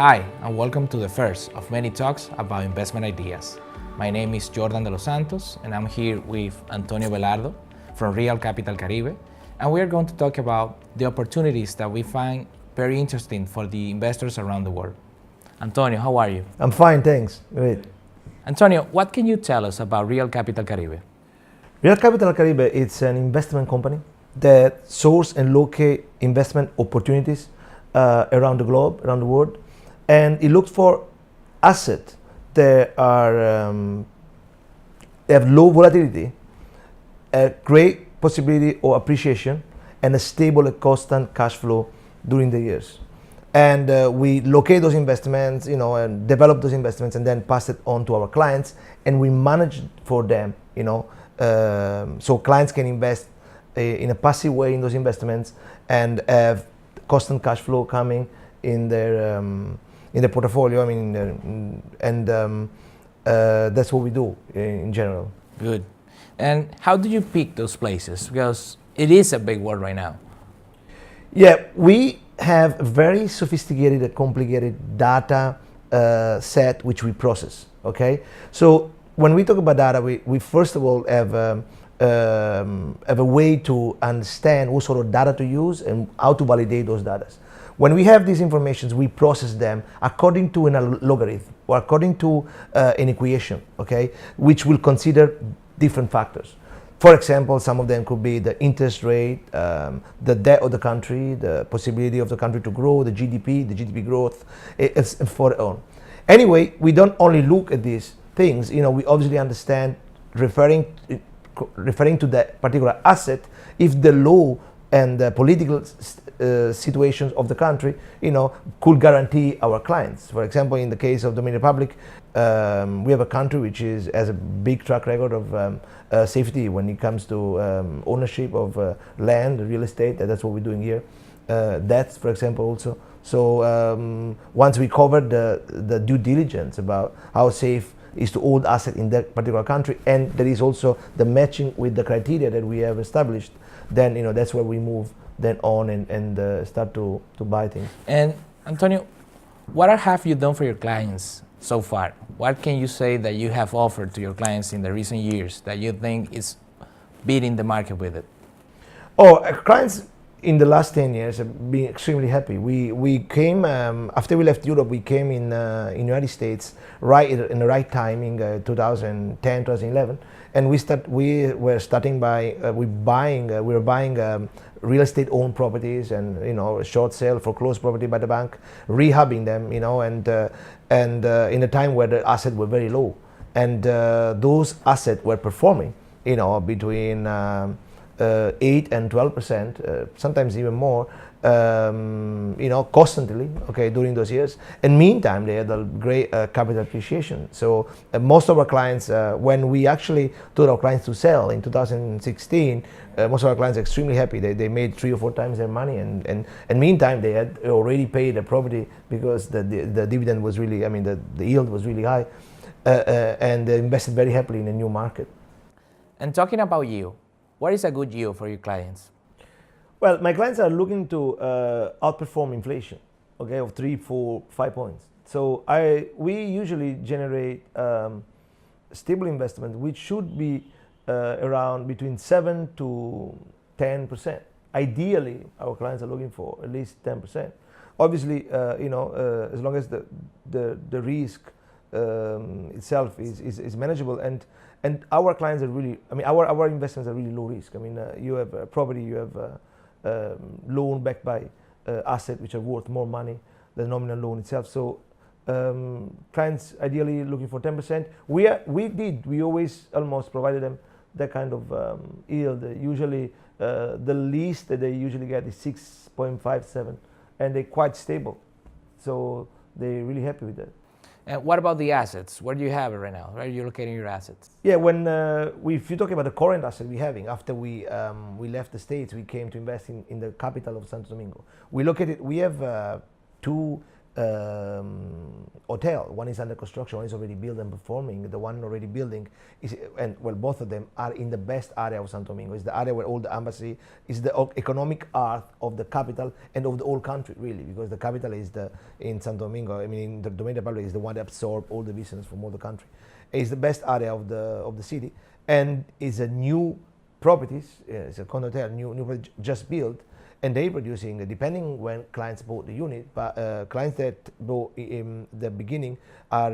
Hi, and welcome to the first of many talks about investment ideas. My name is Jordan De Los Santos, and I'm here with Antonio Velardo from Real Capital Caribe, and we are going to talk about the opportunities that we find very interesting for the investors around the world. Antonio, how are you? I'm fine, thanks. Great. Antonio, what can you tell us about Real Capital Caribe? Real Capital Caribe is an investment company that source and locate investment opportunities around the globe, around the world, and it looks for assets that are they have low volatility, a great possibility of appreciation, and a stable and constant cash flow during the years. And we locate those investments, and develop those investments, and then pass it on to our clients, and we manage for them, so clients can invest in a passive way in those investments and have constant cash flow coming in their portfolio. That's what we do in general. Good. And how do you pick those places? Because it is a big world right now. Yeah, we have very sophisticated and complicated data set which we process. Okay, so when we talk about data, we first of all have a way to understand what sort of data to use and how to validate those data. When we have these informations, we process them according to an logarithm or according to an equation, okay, which will consider different factors. For example, some of them could be the interest rate, the debt of the country, the possibility of the country to grow, the GDP growth, it's for on. Anyway, we don't only look at these things, we obviously understand referring to that particular asset if the law and the political situations of the country, could guarantee our clients. For example, in the case of Dominican Republic, we have a country which has a big track record of safety when it comes to ownership of land, real estate. That's what we're doing here. Debts, for example, also. So once we covered the due diligence about how safe is to hold asset in that particular country, and there is also the matching with the criteria that we have established, then that's where we move then on and start to buy things. And Antonio, what have you done for your clients so far? What can you say that you have offered to your clients in the recent years that you think is beating the market with it? Clients in the last 10 years have been extremely happy. We came, after we left Europe, we came in United States right in the right timing, 2010, 2011, and we were buying real estate owned properties and short sale, foreclosed property by the bank, rehabbing them, and in a time where the assets were very low, and those assets were performing, between 8 and 12%, sometimes even more, constantly, okay, during those years. And meantime, they had a great capital appreciation. So most of our clients, when we actually told our clients to sell in 2016, most of our clients are extremely happy. They made 3 or 4 times their money, and meantime, they had already paid the property because the dividend was really, the yield was really high, and they invested very happily in a new market. And talking about you, what is a good yield for your clients? Well, my clients are looking to outperform inflation, okay, of 3, 4, 5 points. So we usually generate stable investment, which should be around between 7 to 10%. Ideally, our clients are looking for at least 10%. Obviously, as long as the risk itself is manageable, and our clients are really, our investments are really low risk. You have a property, you have a loan backed by assets which are worth more money than the nominal loan itself. So clients ideally looking for 10%. We always almost provided them that kind of yield. Usually the least that they usually get is 6.57, and they're quite stable. So they're really happy with that. And what about the assets? Where do you have it right now? Where are you locating your assets? Yeah, if you talk about the current asset we're having, after we left the States, we came to invest in the capital of Santo Domingo. We have 2 hotel. One is under construction, one is already built and performing. The one already building is, and well, both of them are in the best area of Santo Domingo. It's the area where all the embassy is, the economic heart of the capital and of the whole country, really, because the capital is in Santo Domingo. I mean, in the Dominican Republic is the one that absorbs all the business from all the country. It's the best area of the city, and is a new properties. It's a condo hotel, new project just built. And they're producing, depending when clients bought the unit, but clients that bought in the beginning are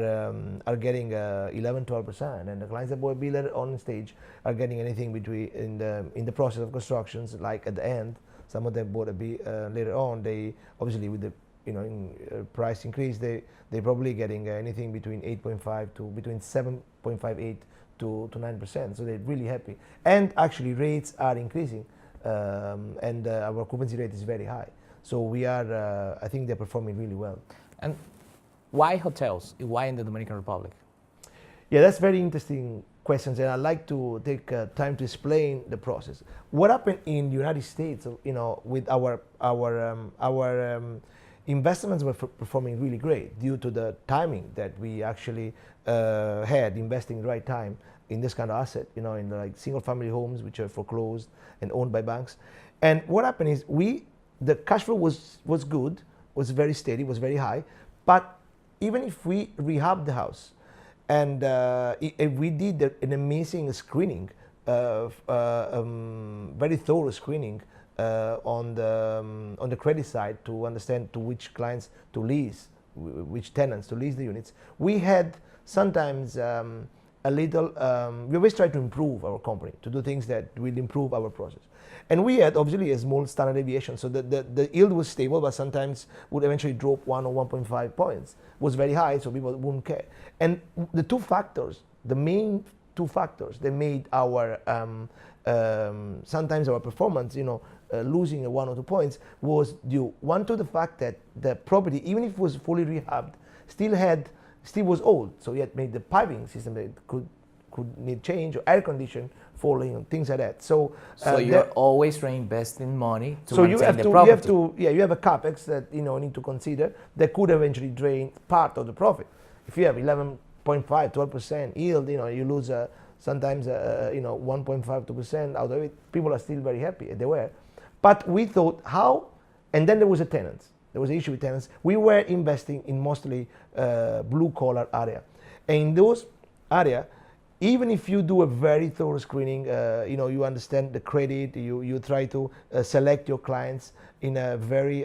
getting 11-12%, and the clients that bought later on stage are getting anything between in the process of constructions, like at the end. Some of them bought a bit later on. They obviously with the price increase, they probably getting anything between 8.5 to between 7.58 to 9%. So they're really happy, and actually rates are increasing. And our occupancy rate is very high. So we are, I think they're performing really well. And why hotels? Why in the Dominican Republic? Yeah, that's very interesting questions, and I'd like to take time to explain the process. What happened in the United States, with our investments were performing really great due to the timing that we actually had investing the right time in this kind of asset, in like single family homes which are foreclosed and owned by banks. And what happened is the cash flow was good, was very steady, was very high. But even if we rehab the house and if we did an amazing screening, very thorough screening on the credit side to understand to which clients to lease, which tenants to lease the units, we had sometimes a little, we always try to improve our company, to do things that will improve our process. And we had obviously a small standard deviation, so the yield was stable, but sometimes would eventually drop 1 or 1.5 points. It was very high, so people wouldn't care. And the main two factors that made our, sometimes our performance, losing 1 or 2 points, was due, one, to the fact that the property, even if it was fully rehabbed, still was old, so it made the piping system that could need change, or air condition falling, and things like that. So you're always reinvesting money to so maintain you have the to, property. you have a capex that need to consider that could eventually drain part of the profit. If you have 11.5, 12% yield, you lose sometimes 1.5, 2% out of it. People are still very happy. They were, but we thought how, and then there was a tenants. There was an issue with tenants. We were investing in mostly blue-collar area. And in those area, even if you do a very thorough screening, you understand the credit, you try to select your clients in a very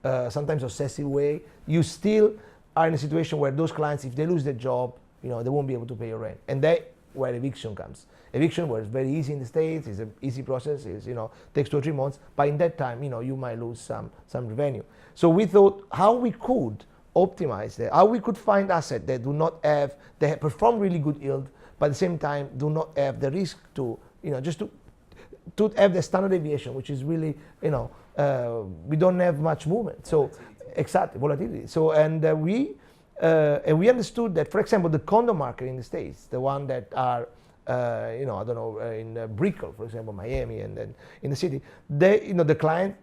sometimes obsessive way, you still are in a situation where those clients, if they lose their job, they won't be able to pay your rent. And that's where eviction comes. Eviction was very easy in the States, it's an easy process, takes 2 or 3 months, but in that time, you might lose some revenue. So we thought how we could optimize that, how we could find assets that do not have, they perform really good yield, but at the same time do not have the risk to, just to have the standard deviation, which is really, we don't have much movement. So, exactly, volatility. So, and we understood that, for example, the condo market in the States, the one that are, I don't know, in Brickell, for example, Miami, and then in the city, the client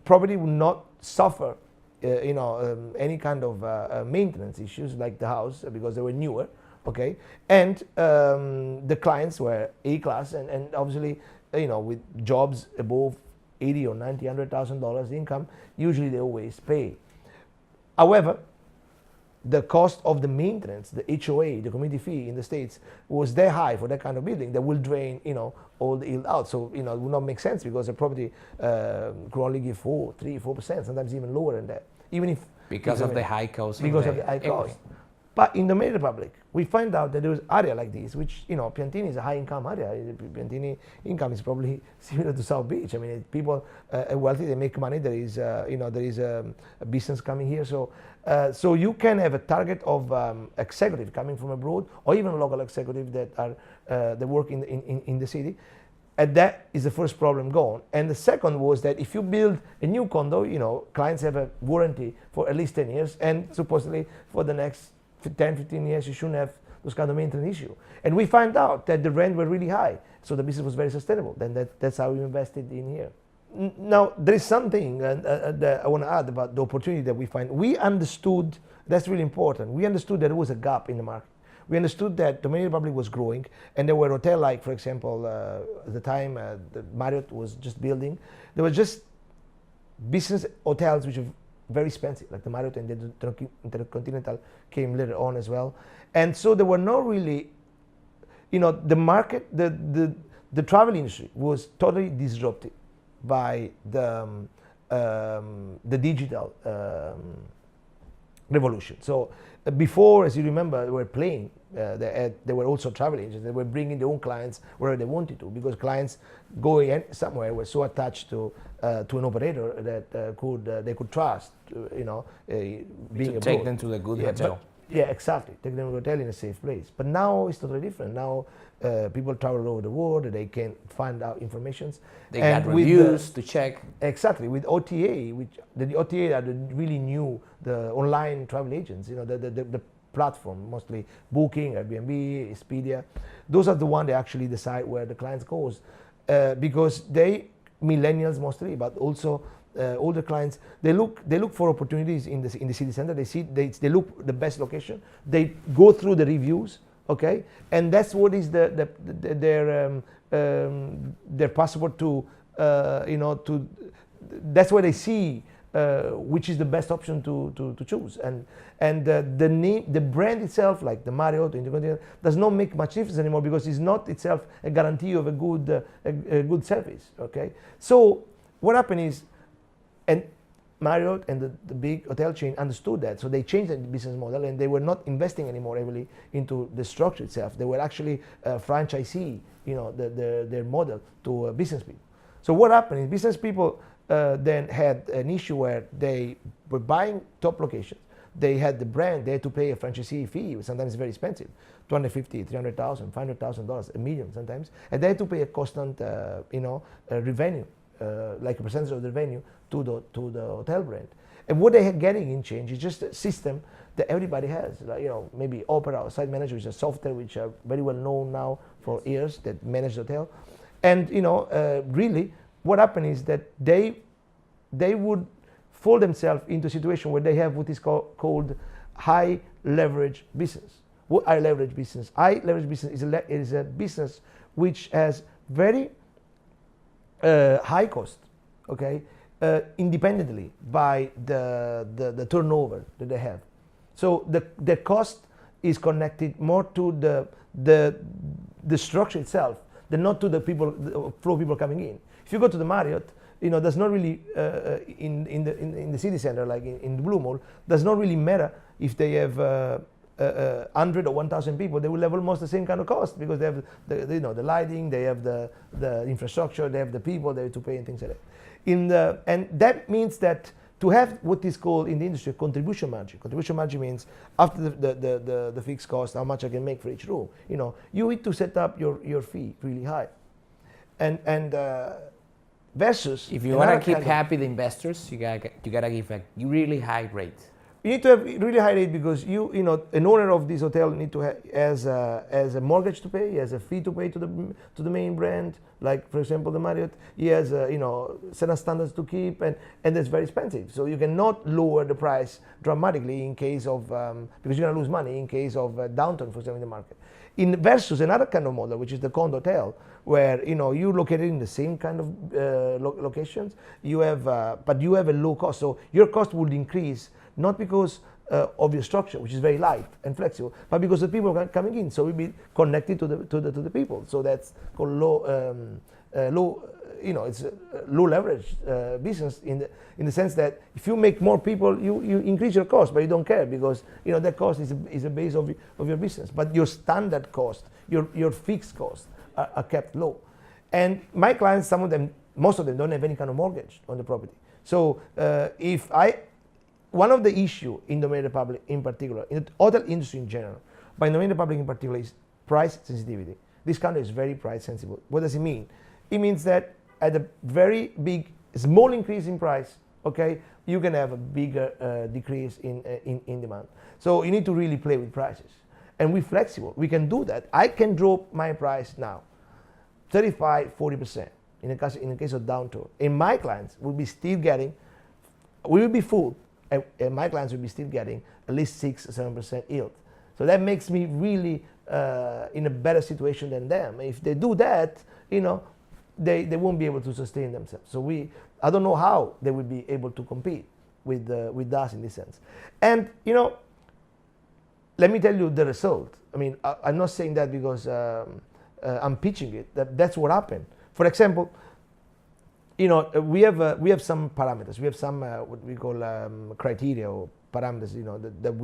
property will not suffer, any kind of maintenance issues like the house, because they were newer, okay? And the clients were A-class, and obviously, with jobs above 80 or 90, $100,000 income, usually they always pay. However, the cost of the maintenance, the HOA, the community fee in the States, was that high for that kind of building that will drain, all the yield out. So, it would not make sense, because the property could only give 3-4%, sometimes even lower than that. Even if because of the high cost. Because of the high cost. But in the Dominican Republic, we find out that there was area like this, which, Piantini is a high income area. Piantini income is probably similar to South Beach. I mean, people are wealthy, they make money, there is, there is a business coming here. So, so you can have a target of executive coming from abroad, or even local executive that are, that work in the city. And that is the first problem gone. And the second was that if you build a new condo, clients have a warranty for at least 10 years, and supposedly for the next 10, 15 years, you shouldn't have those kind of maintenance issue. And we find out that the rent were really high, so the business was very sustainable. Then that's how we invested in here. Now, there is something that I want to add about the opportunity that we find. We understood, that's really important, we understood that there was a gap in the market. We understood that Dominican Republic was growing, and there were hotels like, for example, at the time the Marriott was just building. There were just business hotels which are very expensive, like the Marriott and the Intercontinental came later on as well. And so there were not really, the market, the travel industry was totally disrupted by the digital revolution. So before, as you remember, they were playing. They were also travel agents. They were bringing their own clients wherever they wanted to, because clients going somewhere were so attached to an operator that they could trust. Being to take them to the good hotel. Yeah, exactly. Take them to a hotel in a safe place. But now it's totally different. Now people travel all over the world. They can find out information. They got reviews to check. Exactly. With OTA, which the OTA are the really new, the online travel agents. The platform, mostly Booking, Airbnb, Expedia. Those are the ones that actually decide where the clients goes, because millennials mostly, but also older clients, they look for opportunities in the city center. They look the best location. They go through the reviews, okay, and that's what is their passport to that's where they see which is the best option to choose, and the brand itself, like the Marriott, Intercontinental, does not make much difference anymore, because it's not itself a guarantee of a good service. Okay, so what happened is, and Marriott and the big hotel chain understood that, so they changed the business model, and they were not investing anymore heavily into the structure itself. They were actually franchisee, their model to business people. So what happened is, business people then had an issue where they were buying top locations. They had the brand. They had to pay a franchisee fee. Sometimes it's very expensive, $250,000, $300,000, $500,000, $1 million sometimes, and they had to pay a constant, revenue, like a percentage of the revenue to the hotel brand. And what they are getting in change is just a system that everybody has. Like, maybe Opera or Site Manager, which is a software which are very well known now for years, that manage the hotel. And really, what happened is that they would fall themselves into a situation where they have what is called high leverage business. What high leverage business? High leverage business is a business which has very high cost, okay, independently by the turnover that they have. So the cost is connected more to the structure itself than not to the flow of people coming in. If you go to the Marriott, does not really in the city center, like in the Blue Mall, does not really matter if they have 100 or 1,000 people. They will have almost the same kind of cost, because they have the lighting, they have the infrastructure, they have the people they have to pay, and things like that. And that means that to have what is called in the industry contribution margin. Contribution margin means after the fixed cost, how much I can make for each room. You need to set up your fee really high, and versus, if you want to keep happy the investors, you gotta give a really high rate. You need to have really high rate, because an owner of this hotel need to has a mortgage to pay, he has a fee to pay to the main brand, like for example the Marriott. He has certain standards to keep, and that's very expensive. So you cannot lower the price dramatically in case of because you're gonna lose money in case of downturn, for example, in the market. Versus another kind of model, which is the condo hotel, where you're located in the same kind of locations. You have, but you have a low cost, so your cost would increase not because of your structure, which is very light and flexible, but because the people are coming in, so we'll be connected to the people. So that's called low. It's a low leverage business in the sense that if you make more people, you increase your cost, but you don't care, because that cost is a base of your business. But your standard cost, your fixed costs are kept low. And my clients, most of them don't have any kind of mortgage on the property. So one of the issue in the Dominican Republic in particular, in the hotel industry in general, but in the Dominican Republic in particular, is price sensitivity. This country is very price sensitive. What does it mean? It means that at a very small increase in price, okay, you can have a bigger decrease in demand. So you need to really play with prices. And we're flexible. We can do that. I can drop my price now 35, 40%. in the case of downturn, and my clients will be still getting, we will be full, and my clients will be still getting at least 6 or 7% yield. So that makes me really in a better situation than them. If they do that, they won't be able to sustain themselves. So I don't know how they will be able to compete with us in this sense. And let me tell you the result. I mean, I'm not saying that because I'm pitching it. That's what happened. For example, we have some parameters. We have some what we call criteria or parameters. That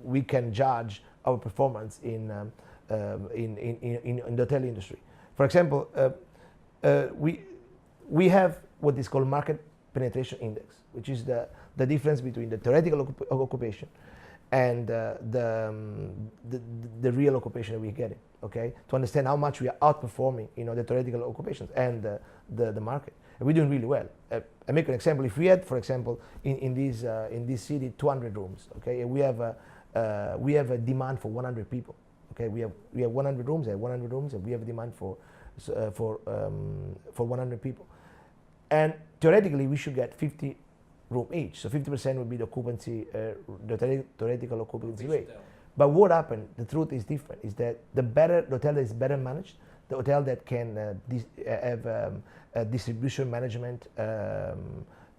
we can judge our performance in the hotel industry. For example, we have what is called market penetration index, which is the difference between the theoretical occupation and the real occupation that we're getting. Okay, to understand how much we are outperforming, the theoretical occupations and the market. And we're doing really well. I make an example. If we had, for example, in this city, 200 rooms, okay, and we have a demand for 100 people. Okay, we have 100 rooms, and we have a demand for 100 people. And theoretically, we should get 50 room each. So 50% would be the occupancy, the theoretical occupancy rate. But what happened? The truth is different. Is that the hotel that is better managed, the hotel that can have a distribution management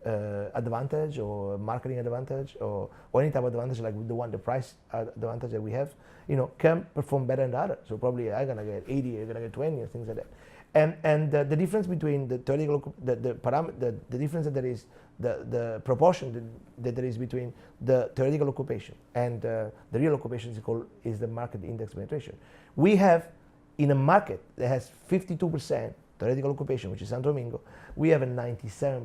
advantage or marketing advantage or any type of advantage like the price advantage that we have, can perform better than the other. So probably I'm gonna get 80, you're gonna get 20, or things like that. And the difference between the theoretical, the difference that there is, the proportion that there is between the theoretical occupation and the real occupation is the market index penetration. We have in a market that has 52% theoretical occupation, which is Santo Domingo, we have a 97%,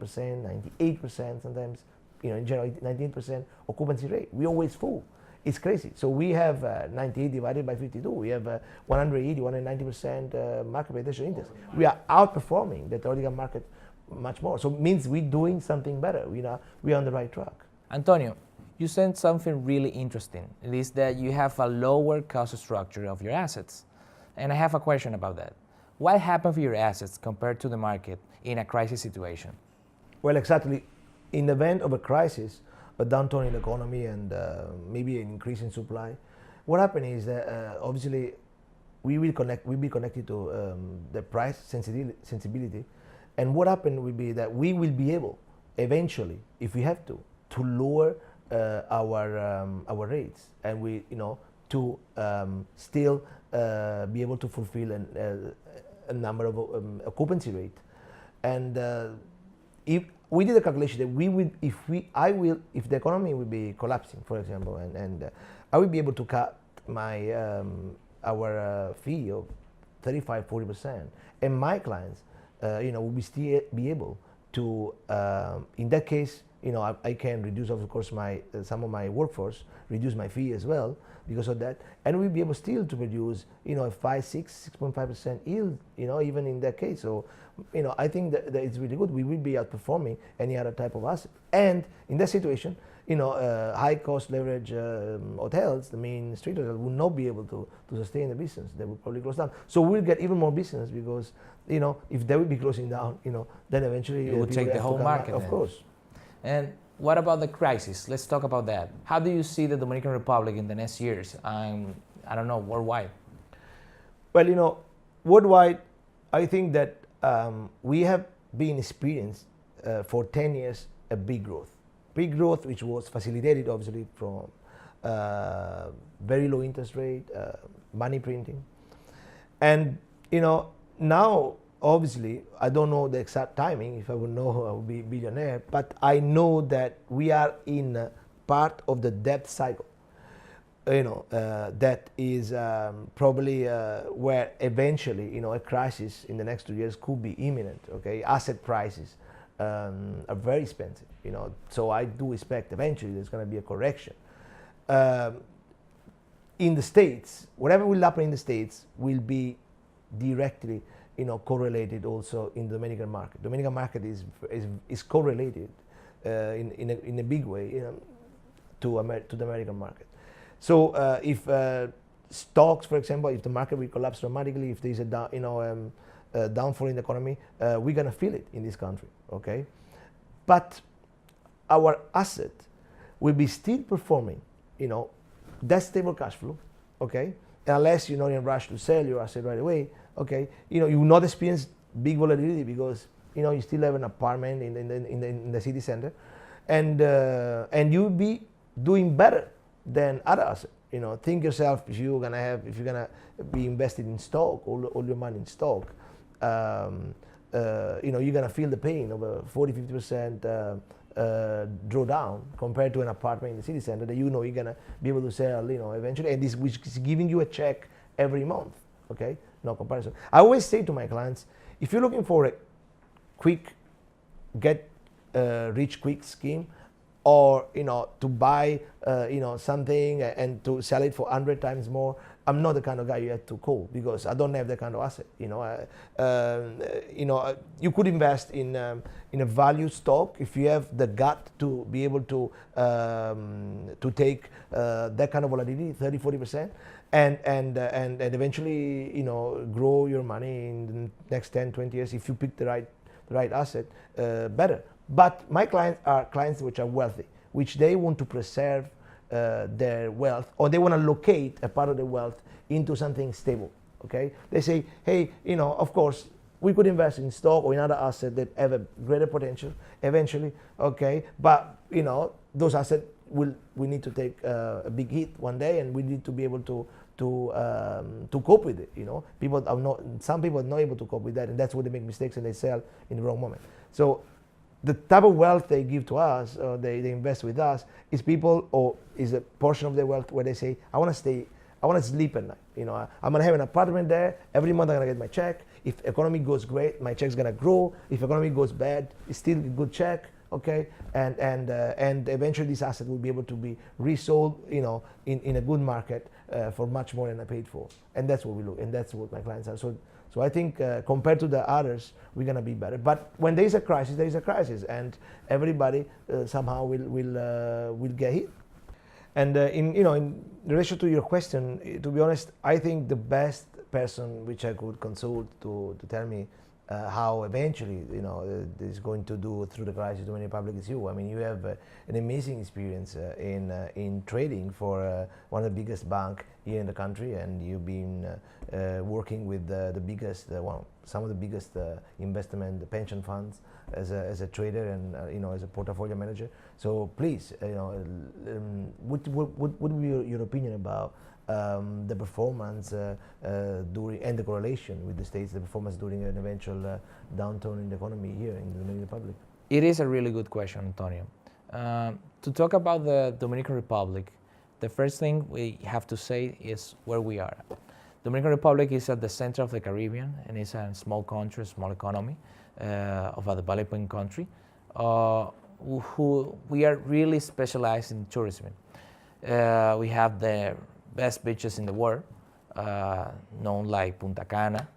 98%, sometimes, in general, 98% occupancy rate. We're always full. It's crazy. So we have 98 divided by 52. We have 180, 190% market penetration index. We are outperforming the theoretical market much more. So it means we're doing something better. We're on the right track. Antonio, you said something really interesting. It is that you have a lower cost structure of your assets. And I have a question about that. What happens with your assets compared to the market in a crisis situation? Well, exactly. In the event of a crisis, a downturn in the economy and maybe an increase in supply, what happens is that obviously we'll be connected to the price sensibility, and what happens will be that we will be able eventually, if we have to lower our rates, and we to still be able to fulfill a number of occupancy rate. And if we did a calculation that we would, if the economy will be collapsing, for example, and I will be able to cut my our fee of 35-40%, and my clients, will be still be able to, in that case, I can reduce, of course, some of my workforce, reduce my fee as well because of that, and we'll be able still to produce, a 6.5% yield, even in that case. So, I think that it's really good. We will be outperforming any other type of asset. And in that situation, high cost leverage hotels, the main street hotels, will not be able to sustain the business. They will probably close down. So we'll get even more business because, if they will be closing down, then eventually it will take the whole market. Of course. And what about the crisis? Let's talk about that. How do you see the Dominican Republic in the next years? I don't know, worldwide. Well, worldwide, I think that we have been experienced for 10 years a big growth. Big growth which was facilitated obviously from very low interest rate, money printing. And, now obviously, I don't know the exact timing. If I would know, I would be a billionaire. But I know that we are in part of the debt cycle. That is probably where eventually, a crisis in the next 2 years could be imminent. Okay, asset prices are very expensive. So I do expect eventually there's going to be a correction. In the States, whatever will happen in the States will be directly correlated also in the Dominican market. Dominican market is correlated in a big way to the American market. So if stocks, for example, if the market will collapse dramatically, if there's a downfall in the economy, we're gonna feel it in this country, okay? But our asset will be still performing, that stable cash flow, okay? Unless you're not in a rush to sell your asset right away, okay? You will not experience big volatility because you still have an apartment in the city center, and you'll be doing better than other assets. Think yourself, if you're gonna be invested in stock, all your money in stock, you're gonna feel the pain of a 40-50% drawdown compared to an apartment in the city center that you're gonna be able to sell, eventually, and this which is giving you a check every month. Okay, no comparison. I always say to my clients, if you're looking for a quick get rich quick scheme, or to buy something and to sell it for 100 times more, I'm not the kind of guy you have to call, because I don't have that kind of asset. You could invest in a value stock if you have the gut to be able to take that kind of volatility, 30-40%, and eventually grow your money in the next 10-20 years if you pick the right asset better. But my clients are clients which are wealthy, which they want to preserve their wealth, or they want to locate a part of their wealth into something stable. Okay, they say, hey, of course we could invest in stock or in other assets that have a greater potential eventually. Okay, but those assets we need to take a big hit one day, and we need to be able to cope with it. Some people are not able to cope with that, and that's where they make mistakes and they sell in the wrong moment. So the type of wealth they give to us, or they invest with us, is people, or is a portion of their wealth where they say, I want to sleep at night. I'm going to have an apartment there. Every month I'm going to get my check. If economy goes great, my check's going to grow. If economy goes bad, it's still a good check. Okay, and eventually this asset will be able to be resold, in a good market for much more than I paid for. And that's what we look, and that's what my clients are. So I think compared to the others, we're gonna be better. But when there is a crisis, and everybody somehow will get hit. And in relation to your question, to be honest, I think the best person which I could consult to tell me how eventually is going to do through the crisis Dominican Republic is you. I mean, you have an amazing experience in trading for one of the biggest bank here in the country, and you've been working with the biggest, some of the biggest investment pension funds as a trader and as a portfolio manager. So please, what would be your opinion about the performance during, and the correlation with the States, the performance during an eventual downturn in the economy here in the Dominican Republic? It is a really good question, Antonio. To talk about the Dominican Republic, the first thing we have to say is where we are. Dominican Republic is at the center of the Caribbean, and it's a small country, small economy of a developing country. Who we are really specialized in tourism. We have the best beaches in the world, known like Punta Cana,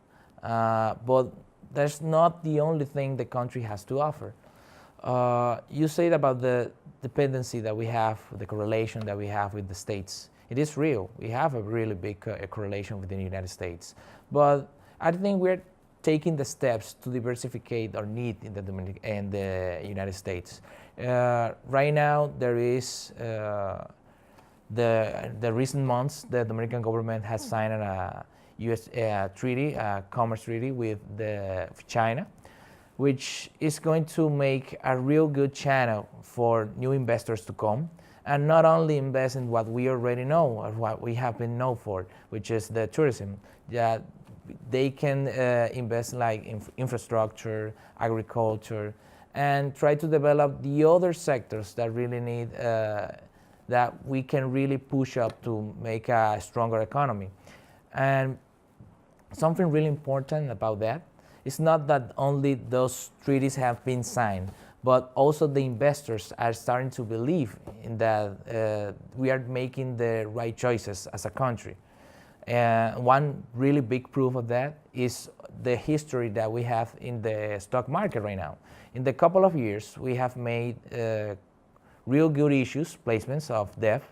but that's not the only thing the country has to offer. You said about the dependency that we have, the correlation that we have with the States. It is real. We have a really big correlation with the United States, but I think we're taking the steps to diversify our need in the United States. Right now, there is the recent months, the Dominican government has signed a U.S. treaty, a commerce treaty with China, which is going to make a real good channel for new investors to come, and not only invest in what we already know, or what we have been known for, which is the tourism. That they can invest like in infrastructure, agriculture, and try to develop the other sectors that really need, that we can really push up to make a stronger economy. And something really important about that is not that only those treaties have been signed, but also the investors are starting to believe in that we are making the right choices as a country. One really big proof of that is the history that we have in the stock market right now. In the couple of years, we have made real good issues, placements of debt,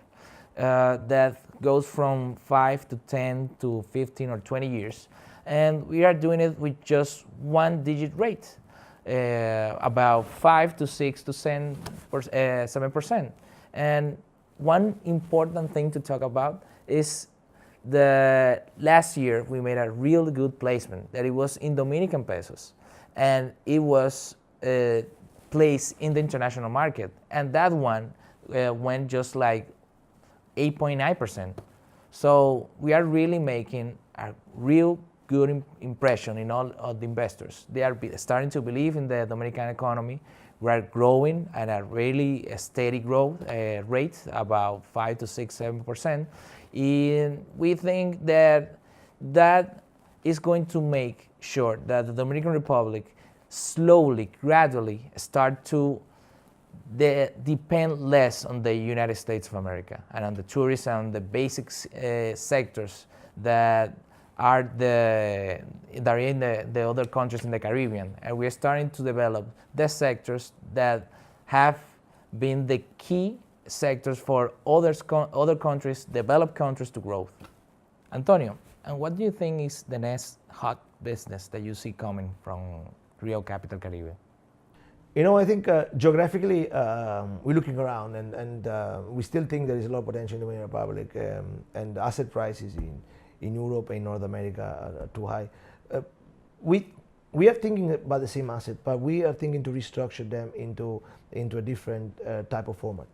that goes from 5 to 10 to 15 or 20 years. And we are doing it with just one digit rate, about 5 to 6 to 7%. And one important thing to talk about is the last year we made a really good placement that it was in Dominican pesos, and it was placed in the international market, and that one went just like 8.9%. So we are really making a real good impression in all of the investors. They are starting to believe in the Dominican economy. We are growing at a really steady growth rate, about 5 to 6, 7%. And we think that that is going to make sure that the Dominican Republic slowly, gradually start to depend less on the United States of America and on the tourism and the basic sectors that are in the other countries in the Caribbean. And we're starting to develop the sectors that have been the key sectors for other countries, developed countries, to grow. Antonio, and what do you think is the next hot business that you see coming from Real Capital Caribe? I think geographically, we're looking around, and we still think there is a lot of potential in the Dominican Republic, and asset prices in Europe and North America are too high. We are thinking about the same asset, but we are thinking to restructure them into a different type of format.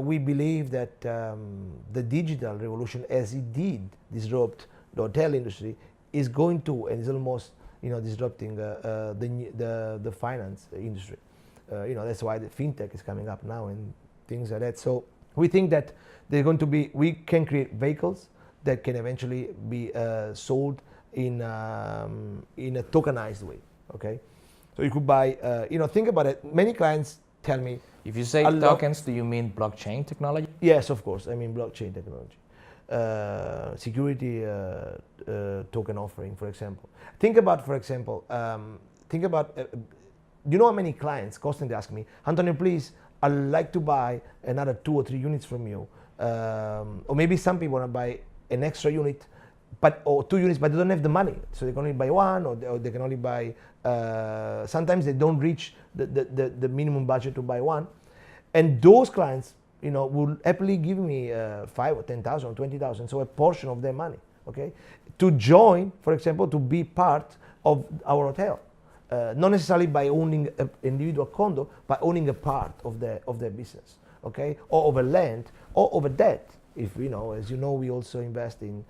We believe that the digital revolution, as it did disrupt the hotel industry, is going to, and is almost disrupting the finance industry. That's why the fintech is coming up now and things like that. So we think that we can create vehicles that can eventually be sold in a tokenized way. Okay, so you could buy. Think about it. Many clients tell me. If you say tokens, do you mean blockchain technology? Yes, of course. I mean blockchain technology. Security token offering, for example. Think about, for example, you know how many clients constantly ask me, Antonio, please, I'd like to buy another 2 or 3 units from you. Or maybe some people want to buy an extra unit, or 2 units, but they don't have the money. So they can only buy one, or they can only buy, sometimes they don't reach the minimum budget to buy one. And those clients, will happily give me 5 or 10,000 or 20,000, so a portion of their money, okay, to join, for example, to be part of our hotel, not necessarily by owning an individual condo, but owning a part of their business, okay, or of a land, or of a debt. If as you know, we also invest in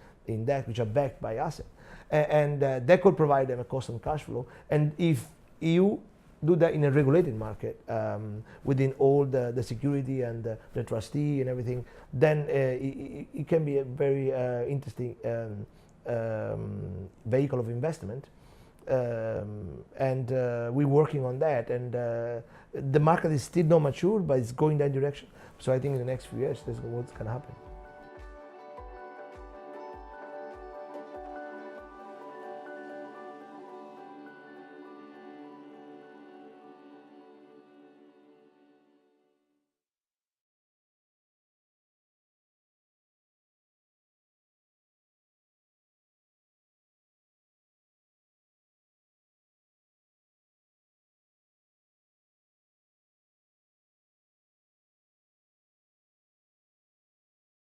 debt which are backed by assets, and that could provide them a constant cash flow. And if you do that in a regulated market, within all the security and the trustee and everything, then it can be a very interesting vehicle of investment. And we're working on that, and the market is still not mature, but it's going that direction. So I think in the next few years, that's what's going to happen.